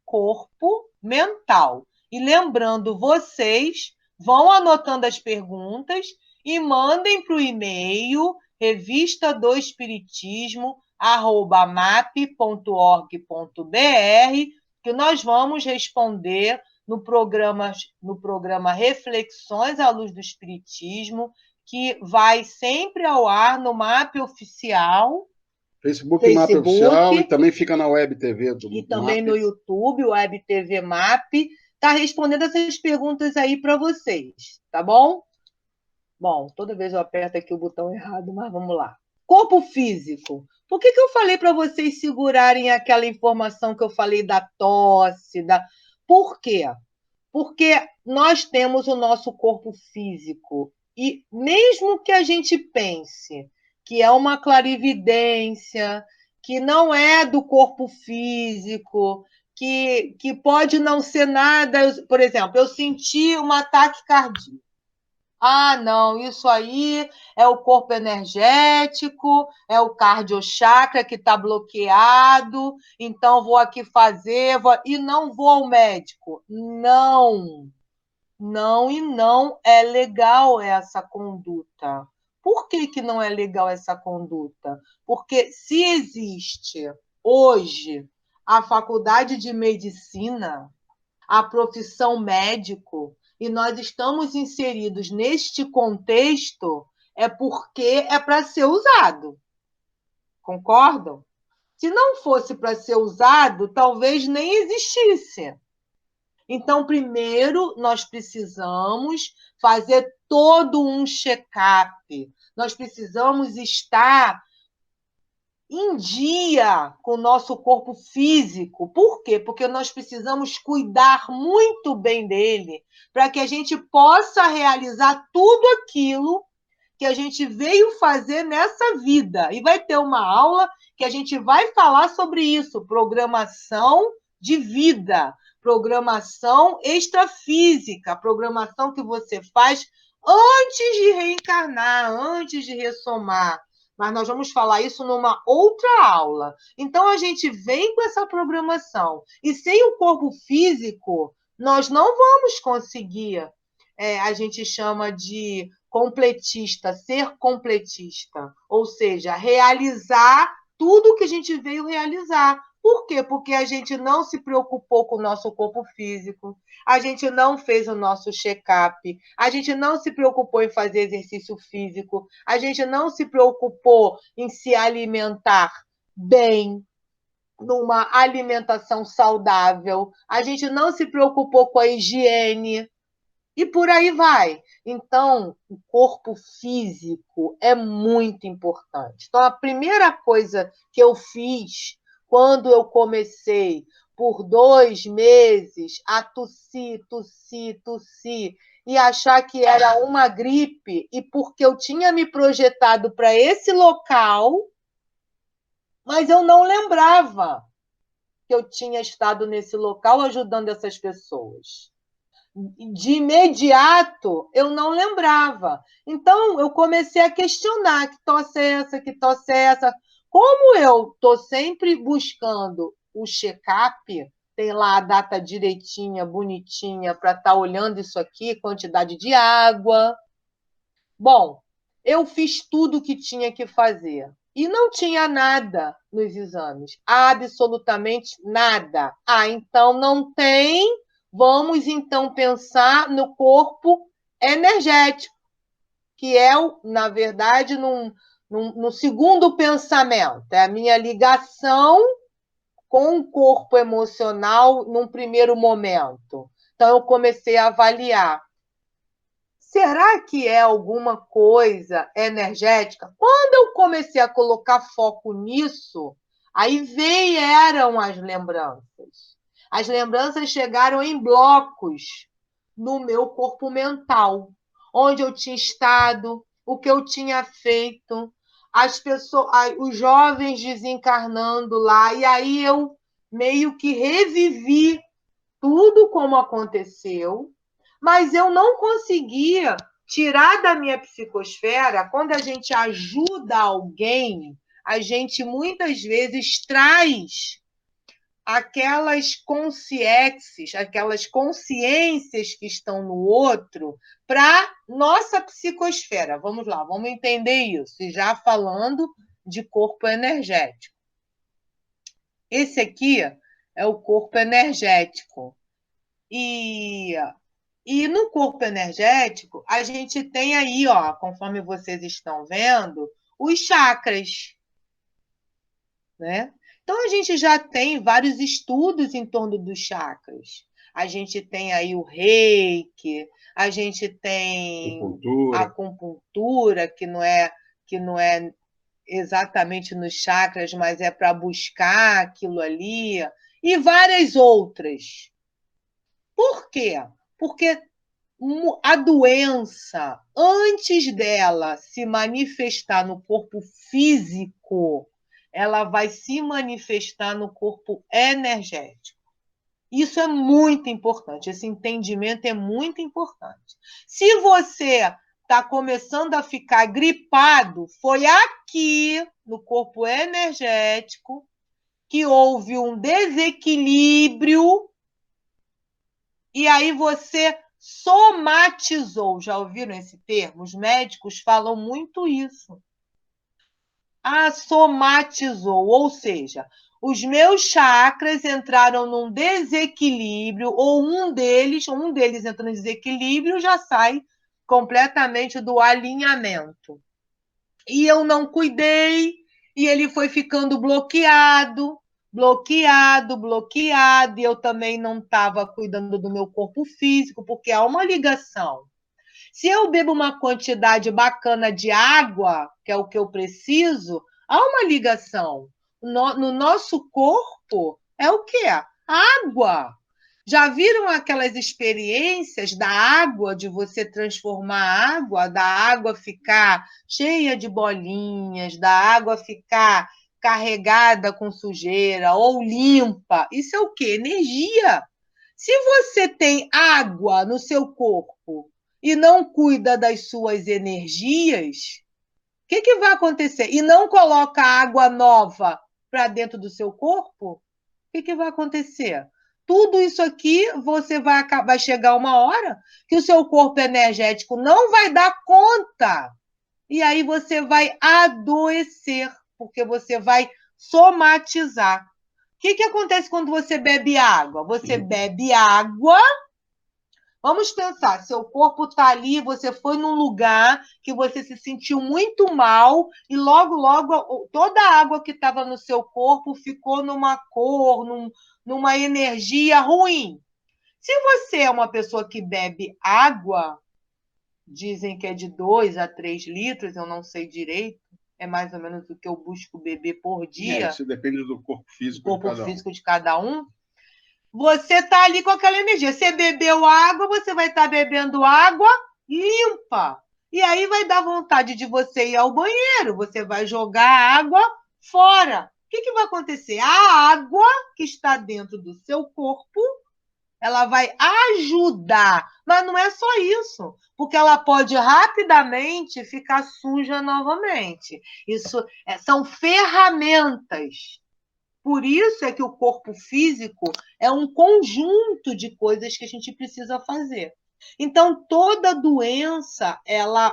corpo mental. E lembrando, vocês vão anotando as perguntas e mandem para o e-mail revista2spiritismo@map.org.br, que nós vamos responder no programa Reflexões à Luz do Espiritismo, que vai sempre ao ar no MAP Oficial. Facebook MAP Oficial, e também fica na Web TV do E também MAP. No YouTube, Web TV MAP. Está respondendo essas perguntas aí para vocês, tá bom? Bom, toda vez eu aperto aqui o botão errado, mas vamos lá. corpo físico. Por que eu falei para vocês segurarem aquela informação que eu falei da tosse? Por quê? Porque nós temos o nosso corpo físico. E mesmo que a gente pense que é uma clarividência, que não é do corpo físico, que pode não ser nada. Por exemplo, eu senti um ataque cardíaco. Ah, não, isso aí é o corpo energético, é o cardiochakra que está bloqueado, então vou aqui fazer, e não vou ao médico. Não, não e não é legal essa conduta. Por que não é legal essa conduta? Porque se existe hoje a faculdade de medicina, a profissão médico, e nós estamos inseridos neste contexto, é porque é para ser usado. Concordam? Se não fosse para ser usado, talvez nem existisse. Então, primeiro, nós precisamos fazer todo um check-up. Nós precisamos estar em dia com o nosso corpo físico. Por quê? Porque nós precisamos cuidar muito bem dele para que a gente possa realizar tudo aquilo que a gente veio fazer nessa vida. E vai ter uma aula que a gente vai falar sobre isso, programação de vida, programação extrafísica, programação que você faz antes de reencarnar, antes de ressomar. Mas nós vamos falar isso numa outra aula. Então, a gente vem com essa programação. E sem o corpo físico, nós não vamos conseguir, a gente chama de completista, ser completista. Ou seja, realizar tudo que a gente veio realizar. Por quê? Porque a gente não se preocupou com o nosso corpo físico, a gente não fez o nosso check-up, a gente não se preocupou em fazer exercício físico, a gente não se preocupou em se alimentar bem, numa alimentação saudável, a gente não se preocupou com a higiene, e por aí vai. Então, o corpo físico é muito importante. Então, a primeira coisa que eu fiz quando eu comecei por 2 meses a tossir, e achar que era uma gripe, e porque eu tinha me projetado para esse local, mas eu não lembrava que eu tinha estado nesse local ajudando essas pessoas. De imediato, eu não lembrava. Então, eu comecei a questionar que tosse é essa, que tosse é essa. Como eu estou sempre buscando o check-up, tem lá a data direitinha, bonitinha, para estar olhando isso aqui, quantidade de água. Bom, eu fiz tudo o que tinha que fazer. E não tinha nada nos exames. Absolutamente nada. Ah, então não tem. Vamos, então, pensar no corpo energético, que é, na verdade, no segundo pensamento. É a minha ligação com o corpo emocional num primeiro momento. Então, eu comecei a avaliar. Será que é alguma coisa energética? Quando eu comecei a colocar foco nisso, aí vieram as lembranças. As lembranças chegaram em blocos no meu corpo mental, onde eu tinha estado, o que eu tinha feito, as pessoas, os jovens desencarnando lá, e aí eu meio que revivi tudo como aconteceu, mas eu não conseguia tirar da minha psicosfera. Quando a gente ajuda alguém, a gente muitas vezes traz aquelas consciências que estão no outro para nossa psicosfera. Vamos lá, vamos entender isso. E já falando de corpo energético. Esse aqui é o corpo energético. E no corpo energético, a gente tem aí, ó, conforme vocês estão vendo, os chakras, né? Então, a gente já tem vários estudos em torno dos chakras. A gente tem aí o reiki, a gente tem a acupuntura, que não é exatamente nos chakras, mas é para buscar aquilo ali, e várias outras. Por quê? Porque a doença, antes dela se manifestar no corpo físico, ela vai se manifestar no corpo energético. Isso é muito importante, esse entendimento é muito importante. Se você está começando a ficar gripado, foi aqui, no corpo energético, que houve um desequilíbrio e aí você somatizou. Já ouviram esse termo? Os médicos falam muito isso. Somatizou, ou seja, os meus chakras entraram num desequilíbrio, ou um deles entra em desequilíbrio, já sai completamente do alinhamento. E eu não cuidei, e ele foi ficando bloqueado, e eu também não estava cuidando do meu corpo físico, porque há uma ligação. Se eu bebo uma quantidade bacana de água, que é o que eu preciso, há uma ligação. No nosso corpo é o quê? Água. Já viram aquelas experiências da água, de você transformar a água, da água ficar cheia de bolinhas, da água ficar carregada com sujeira ou limpa? Isso é o quê? Energia. Se você tem água no seu corpo e não cuida das suas energias, o que vai acontecer? E não coloca água nova para dentro do seu corpo, o que vai acontecer? Tudo isso aqui, você vai chegar uma hora que o seu corpo energético não vai dar conta. E aí você vai adoecer, porque você vai somatizar. O que acontece quando você bebe água? Você bebe água. Vamos pensar, seu corpo está ali, você foi num lugar que você se sentiu muito mal e logo toda a água que estava no seu corpo ficou numa cor, numa energia ruim. Se você é uma pessoa que bebe água, dizem que é de 2 a 3 litros, eu não sei direito, é mais ou menos o que eu busco beber por dia. Isso depende do corpo físico de cada um. Você está ali com aquela energia. Você bebeu água, você vai estar bebendo água limpa. E aí vai dar vontade de você ir ao banheiro. Você vai jogar a água fora. O que vai acontecer? A água que está dentro do seu corpo, ela vai ajudar. Mas não é só isso, porque ela pode rapidamente ficar suja novamente. Isso são ferramentas. Por isso é que o corpo físico é um conjunto de coisas que a gente precisa fazer. Então, toda doença, ela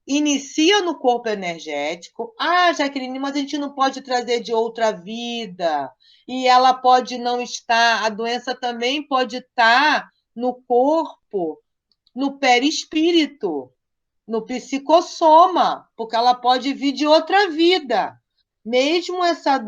inicia no corpo energético. Jaqueline, mas a gente não pode trazer de outra vida. E ela pode não estar, a doença também pode estar no corpo, no perispírito, no psicossoma, porque ela pode vir de outra vida. Mesmo essa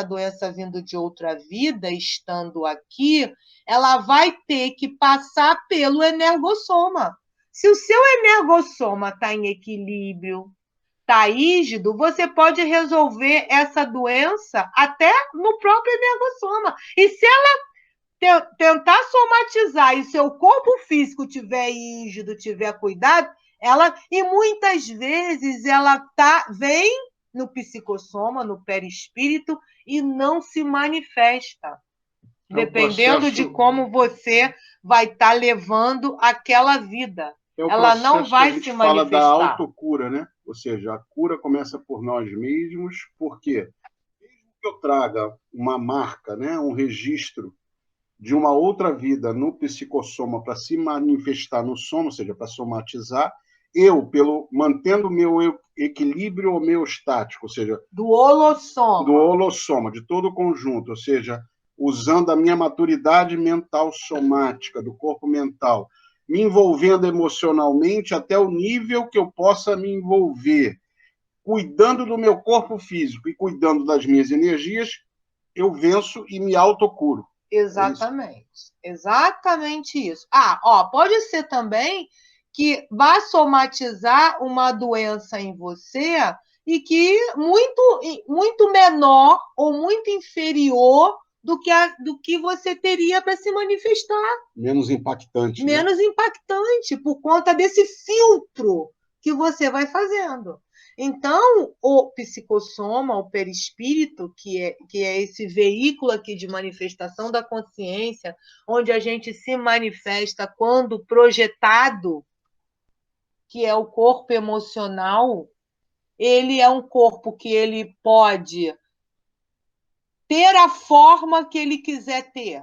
doença vindo de outra vida, estando aqui, ela vai ter que passar pelo energossoma. Se o seu energossoma está em equilíbrio, está rígido, você pode resolver essa doença até no próprio energossoma. E se ela tentar somatizar e seu corpo físico tiver rígido, tiver cuidado, e muitas vezes ela vem no psicossoma, no perispírito, e não se manifesta, dependendo de como você vai estar levando aquela vida. Ela não vai se manifestar. Fala da autocura, né? Ou seja, a cura começa por nós mesmos, porque mesmo que eu traga uma marca, né, um registro de uma outra vida no psicossoma para se manifestar no soma, ou seja, para somatizar, mantendo o meu equilíbrio homeostático, ou seja, do holossoma, de todo o conjunto, ou seja, usando a minha maturidade mental somática, do corpo mental, me envolvendo emocionalmente até o nível que eu possa me envolver, cuidando do meu corpo físico e cuidando das minhas energias, eu venço e me autocuro. Exatamente. Exatamente isso. Pode ser também que vá somatizar uma doença em você e que muito menor ou muito inferior do que você teria para se manifestar. Menos impactante. Menos impactante, por conta desse filtro que você vai fazendo. Então, o psicossoma, o perispírito, que é esse veículo aqui de manifestação da consciência, onde a gente se manifesta quando projetado, que é o corpo emocional, ele é um corpo que ele pode ter a forma que ele quiser ter.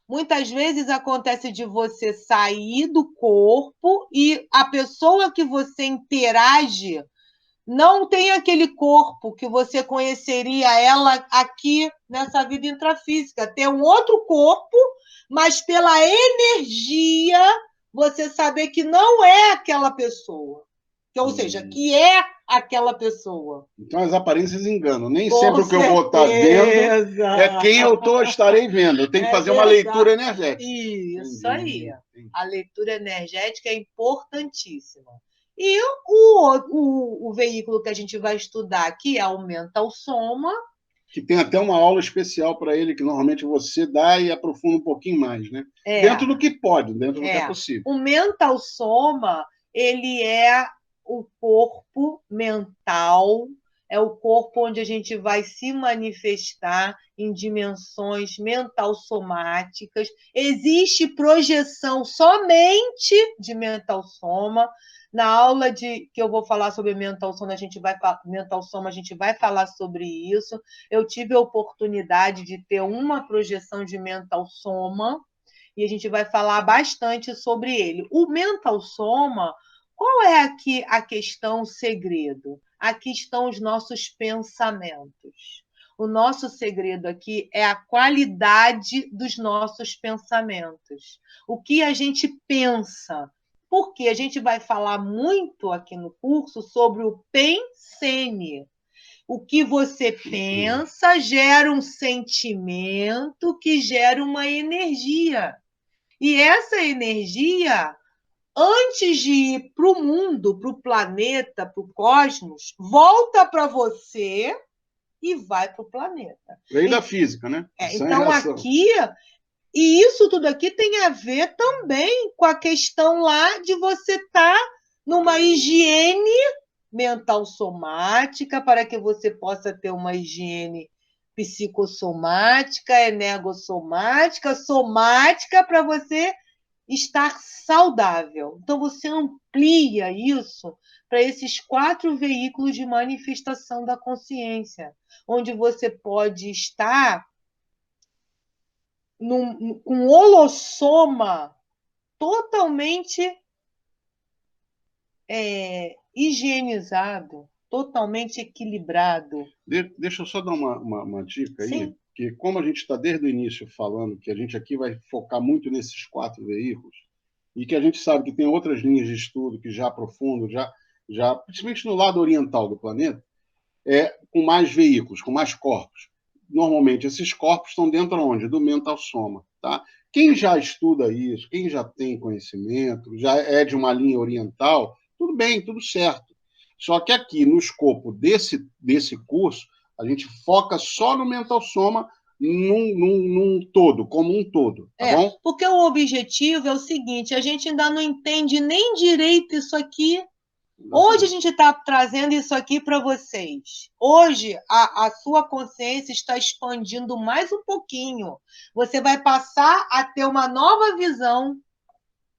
Muitas vezes acontece de você sair do corpo e a pessoa que você interage não tem aquele corpo que você conheceria ela aqui nessa vida intrafísica. Tem um outro corpo, mas pela energia você saber que não é aquela pessoa. Ou seja, que é aquela pessoa. Então as aparências enganam. Nem sempre o que eu vou estar vendo é quem eu estarei vendo. Eu tenho que fazer uma leitura energética. Isso aí. A leitura energética é importantíssima. E o veículo que a gente vai estudar aqui é o Mental Soma. Que tem até uma aula especial para ele, que normalmente você dá e aprofunda um pouquinho mais, né? Dentro do que pode, dentro do que é possível. O Mental Soma, ele é o corpo mental, é o corpo onde a gente vai se manifestar em dimensões mental somáticas. Existe projeção somente de mental soma. Na aula que eu vou falar sobre mental soma, a gente vai falar sobre isso. Eu tive a oportunidade de ter uma projeção de mental soma e a gente vai falar bastante sobre ele. O mental soma, qual é aqui a questão, o segredo? Aqui estão os nossos pensamentos. O nosso segredo aqui é a qualidade dos nossos pensamentos. O que a gente pensa. Porque a gente vai falar muito aqui no curso sobre o pensene. O que você pensa gera um sentimento que gera uma energia. E essa energia, antes de ir para o mundo, para o planeta, para o cosmos, volta para você e vai para o planeta. Lei da física, né? Então, aqui, e isso tudo aqui tem a ver também com a questão lá de você estar numa higiene mental somática, para que você possa ter uma higiene psicossomática, energossomática, somática, para você estar saudável. Então, você amplia isso para esses 4 veículos de manifestação da consciência, onde você pode estar com um holossoma totalmente higienizado, totalmente equilibrado. Deixa eu só dar uma dica aí, que como a gente está desde o início falando que a gente aqui vai focar muito nesses 4 veículos, e que a gente sabe que tem outras linhas de estudo que já aprofundam, principalmente no lado oriental do planeta, com mais veículos, com mais corpos. Normalmente, esses corpos estão dentro onde? Do mental soma. Tá? Quem já estuda isso, quem já tem conhecimento, já é de uma linha oriental, tudo bem, tudo certo. Só que aqui, no escopo desse curso, a gente foca só no mental soma num todo, como um todo, tá bom? Porque o objetivo é o seguinte, a gente ainda não entende nem direito isso aqui. Hoje a gente está trazendo isso aqui para vocês. Hoje a sua consciência está expandindo mais um pouquinho. Você vai passar a ter uma nova visão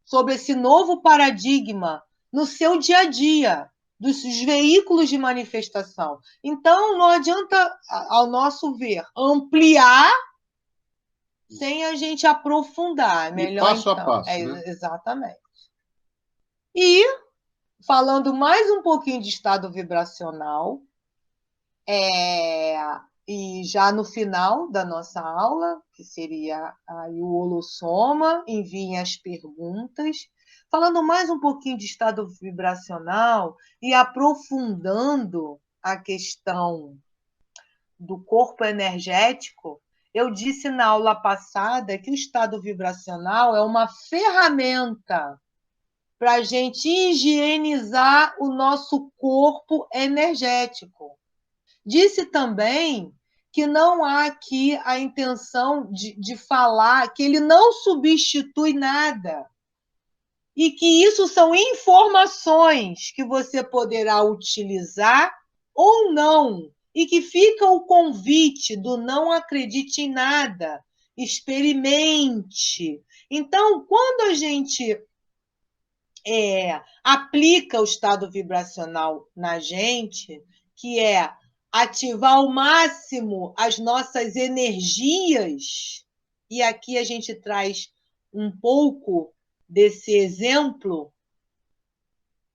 sobre esse novo paradigma no seu dia a dia, dos veículos de manifestação. Então, não adianta, ao nosso ver, ampliar sem a gente aprofundar. Melhor, passo a passo. Né? Exatamente. E, falando mais um pouquinho de estado vibracional, e já no final da nossa aula, que seria aí o holossoma, enviem as perguntas. Falando mais um pouquinho de estado vibracional e aprofundando a questão do corpo energético, eu disse na aula passada que o estado vibracional é uma ferramenta para a gente higienizar o nosso corpo energético. Disse também que não há aqui a intenção de falar que ele não substitui nada e que isso são informações que você poderá utilizar ou não, e que fica o convite do não acredite em nada, experimente. Então, quando a gente aplica o estado vibracional na gente, que é ativar ao máximo as nossas energias, e aqui a gente traz um pouco desse exemplo,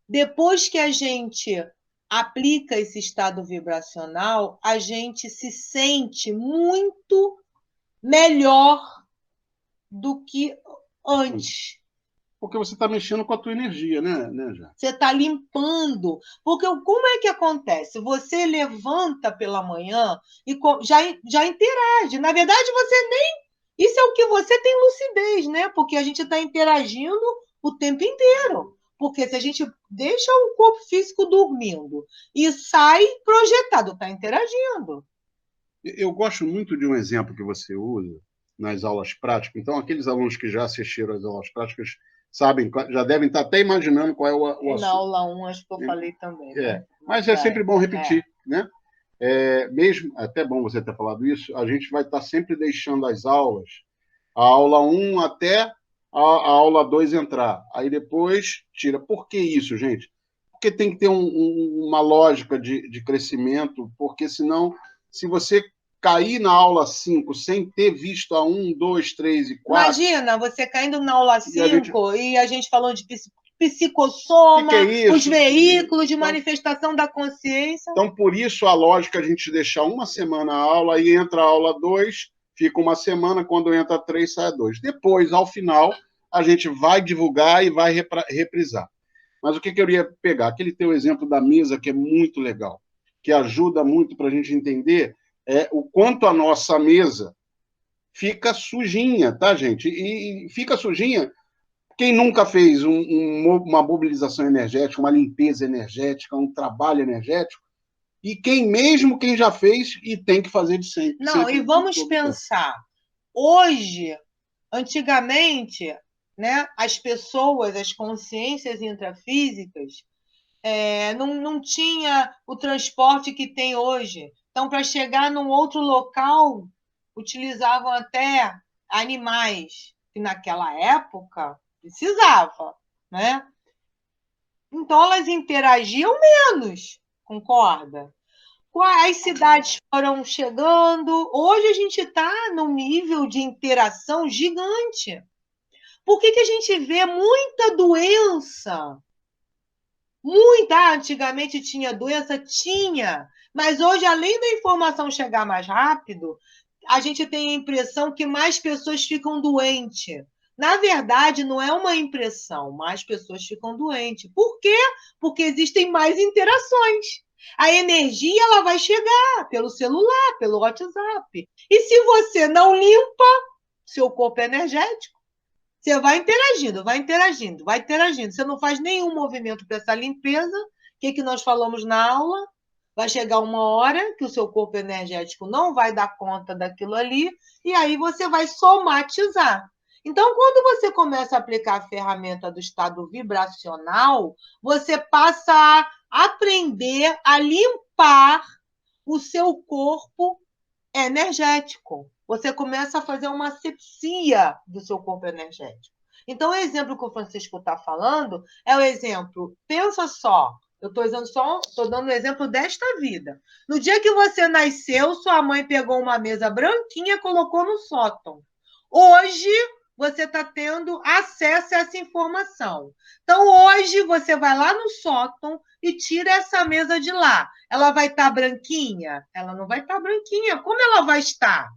depois que a gente aplica esse estado vibracional, a gente se sente muito melhor do que antes. Porque você está mexendo com a tua energia, né, Jé? Você está limpando. Porque como é que acontece? Você levanta pela manhã e já interage. Na verdade, você nem... Isso é o que você tem lucidez, né? Porque a gente está interagindo o tempo inteiro. Porque se a gente deixa o corpo físico dormindo e sai projetado, está interagindo. Eu gosto muito de um exemplo que você usa nas aulas práticas. Então, aqueles alunos que já assistiram às aulas práticas sabem, já devem estar até imaginando qual é o assunto. Na aula 1, acho que eu falei também. Né? Mas é sempre bom repetir, né? Mesmo, até bom você ter falado isso, a gente vai estar sempre deixando as aulas, a aula 1 até a aula 2 entrar. Aí depois tira. Por que isso, gente? Porque tem que ter uma lógica de crescimento, porque senão, se você cair na aula 5 sem ter visto a 1, 2, 3 e 4... Imagina, você caindo na aula 5 e a gente falou de psicossoma, os veículos de manifestação da consciência. Então, por isso, a lógica é a gente deixar uma semana a aula, aí entra a aula 2, fica uma semana, quando entra 3, sai a 2. Depois, ao final, a gente vai divulgar e vai reprisar. Mas o que eu queria pegar? Aquele teu exemplo da mesa, que é muito legal, que ajuda muito para a gente entender o quanto a nossa mesa fica sujinha, tá, gente? E fica sujinha. Quem nunca fez uma mobilização energética, uma limpeza energética, um trabalho energético, e quem já fez e tem que fazer de sempre. Não, sempre, e vamos pensar. Hoje, antigamente, né, as pessoas, as consciências intrafísicas, não tinha o transporte que tem hoje. Então, para chegar num outro local, utilizavam até animais, que naquela época precisava, né? Então, elas interagiam menos, concorda? As cidades foram chegando. Hoje a gente está num nível de interação gigante. Por que a gente vê muita doença? Antigamente tinha doença? Tinha. Mas hoje, além da informação chegar mais rápido, a gente tem a impressão que mais pessoas ficam doentes. Na verdade, não é uma impressão, mais pessoas ficam doentes. Por quê? Porque existem mais interações. A energia ela vai chegar pelo celular, pelo WhatsApp. E se você não limpa seu corpo energético, você vai interagindo, vai interagindo, vai interagindo. Você não faz nenhum movimento para essa limpeza. O que nós falamos na aula? Vai chegar uma hora que o seu corpo energético não vai dar conta daquilo ali, e aí você vai somatizar. Então, quando você começa a aplicar a ferramenta do estado vibracional, você passa a aprender a limpar o seu corpo energético. Você começa a fazer uma asepsia do seu corpo energético. Então, o exemplo que o Francisco está falando é o exemplo, pensa só, eu estou dando o exemplo desta vida. No dia que você nasceu, sua mãe pegou uma mesa branquinha e colocou no sótão. Hoje, você está tendo acesso a essa informação. Então, hoje, você vai lá no sótão e tira essa mesa de lá. Ela vai estar branquinha? Ela não vai estar branquinha. Como ela vai estar?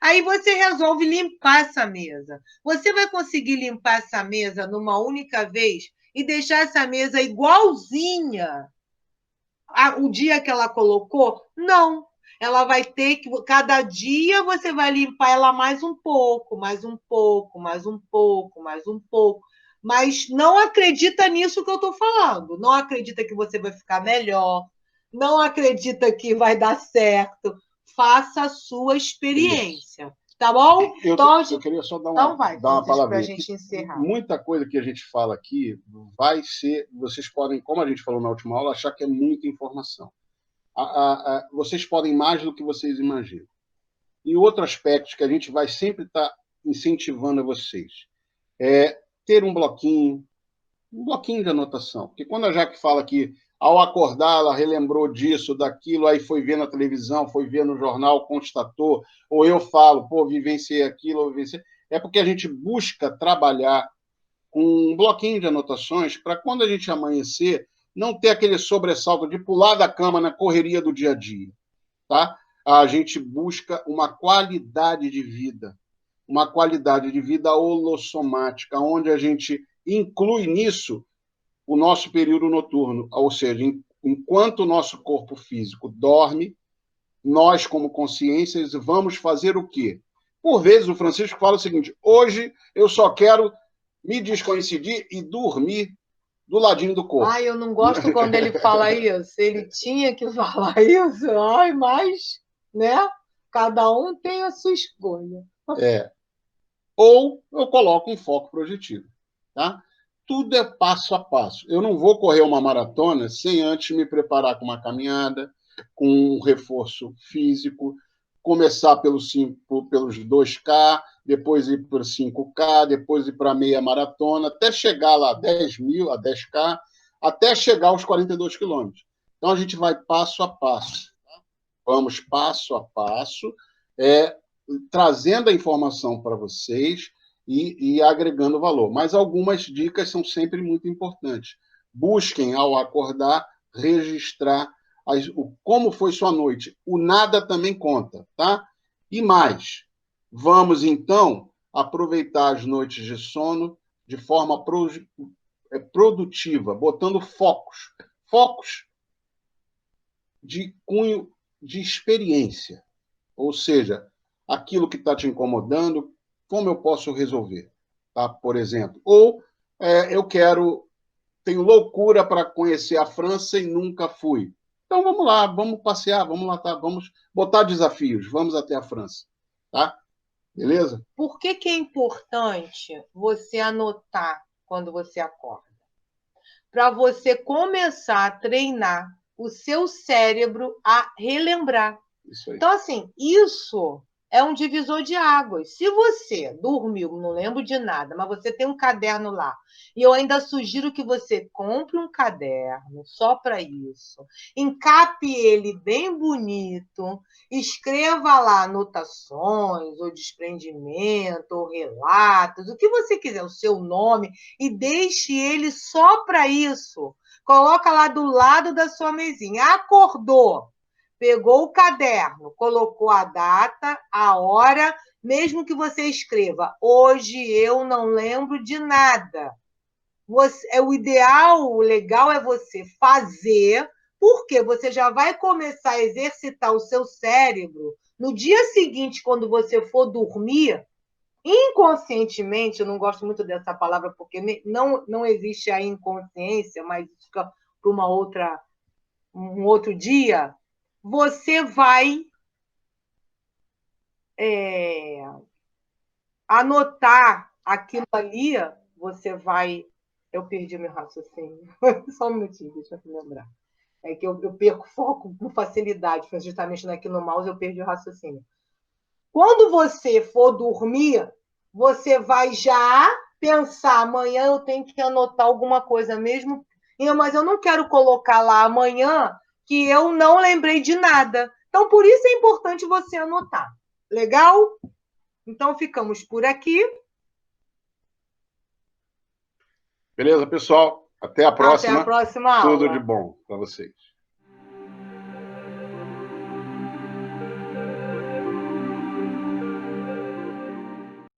Aí você resolve limpar essa mesa. Você vai conseguir limpar essa mesa numa única vez e deixar essa mesa igualzinha o dia que ela colocou? Não. Ela vai ter que, cada dia você vai limpar ela mais um pouco, mais um pouco, mais um pouco, mais um pouco. Mas não acredita nisso que eu estou falando. Não acredita que você vai ficar melhor. Não acredita que vai dar certo. Faça a sua experiência. Tá bom? Eu queria só dar uma palavrinha. Para a gente encerrar. Muita coisa que a gente fala aqui vai ser... Vocês podem, como a gente falou na última aula, achar que é muita informação. Vocês podem mais do que vocês imaginam. E outro aspecto que a gente vai sempre estar incentivando a vocês é ter um bloquinho de anotação. Porque quando a Jaque fala que, ao acordar, ela relembrou disso, daquilo, aí foi ver na televisão, foi ver no jornal, constatou, ou eu falo, pô, vivenciei aquilo, vivenciei... É porque a gente busca trabalhar com um bloquinho de anotações para, quando a gente amanhecer, não ter aquele sobressalto de pular da cama na correria do dia a dia. Tá? A gente busca uma qualidade de vida holossomática, onde a gente inclui nisso o nosso período noturno, ou seja, enquanto o nosso corpo físico dorme, nós, como consciências, vamos fazer o quê? Por vezes, o Francisco fala o seguinte: hoje eu só quero me descoincidir e dormir do ladinho do corpo. Ai, eu não gosto quando ele fala isso. Ele tinha que falar isso. Ai, mas, né? Cada um tem a sua escolha. Ou eu coloco um foco projetivo. Tá? Tudo é passo a passo. Eu não vou correr uma maratona sem antes me preparar com uma caminhada, com um reforço físico, começar pelos 2K, depois ir para 5K, depois ir para meia maratona, até chegar lá a 10.000, a 10K, até chegar aos 42 quilômetros. Então, a gente vai passo a passo. Tá? Vamos passo a passo, trazendo a informação para vocês e agregando valor. Mas algumas dicas são sempre muito importantes. Busquem, ao acordar, registrar como foi sua noite. O nada também conta, tá? E mais, vamos, então, aproveitar as noites de sono de forma produtiva, botando focos de cunho de experiência. Ou seja, aquilo que está te incomodando, como eu posso resolver? Tá? Por exemplo. Ou tenho loucura para conhecer a França e nunca fui. Então vamos lá, vamos passear, vamos lá, tá? Vamos botar desafios, vamos até a França. Tá? Beleza? Por que é importante você anotar quando você acorda? Para você começar a treinar o seu cérebro a relembrar. Isso aí. Então, assim, isso é um divisor de águas. Se você dormiu, não lembro de nada, mas você tem um caderno lá, e eu ainda sugiro que você compre um caderno só para isso, encape ele bem bonito, escreva lá anotações, ou desprendimento, ou relatos, o que você quiser, o seu nome, e deixe ele só para isso. Coloca lá do lado da sua mesinha. Acordou, pegou o caderno, colocou a data, a hora, mesmo que você escreva: hoje eu não lembro de nada. O ideal, o legal é você fazer, porque você já vai começar a exercitar o seu cérebro. No dia seguinte, quando você for dormir, inconscientemente, eu não gosto muito dessa palavra, porque não existe a inconsciência, mas fica para um outro dia, você vai anotar aquilo ali, você vai... Eu perdi meu raciocínio. Só um minutinho, deixa eu me lembrar. É que eu perco foco com facilidade, justamente aqui no mouse eu perdi o raciocínio. Quando você for dormir, você vai já pensar: amanhã eu tenho que anotar alguma coisa mesmo, mas eu não quero colocar lá amanhã que eu não lembrei de nada. Então, por isso é importante você anotar. Legal? Então, ficamos por aqui. Beleza, pessoal? Até a próxima. Até a próxima aula. Tudo de bom para vocês.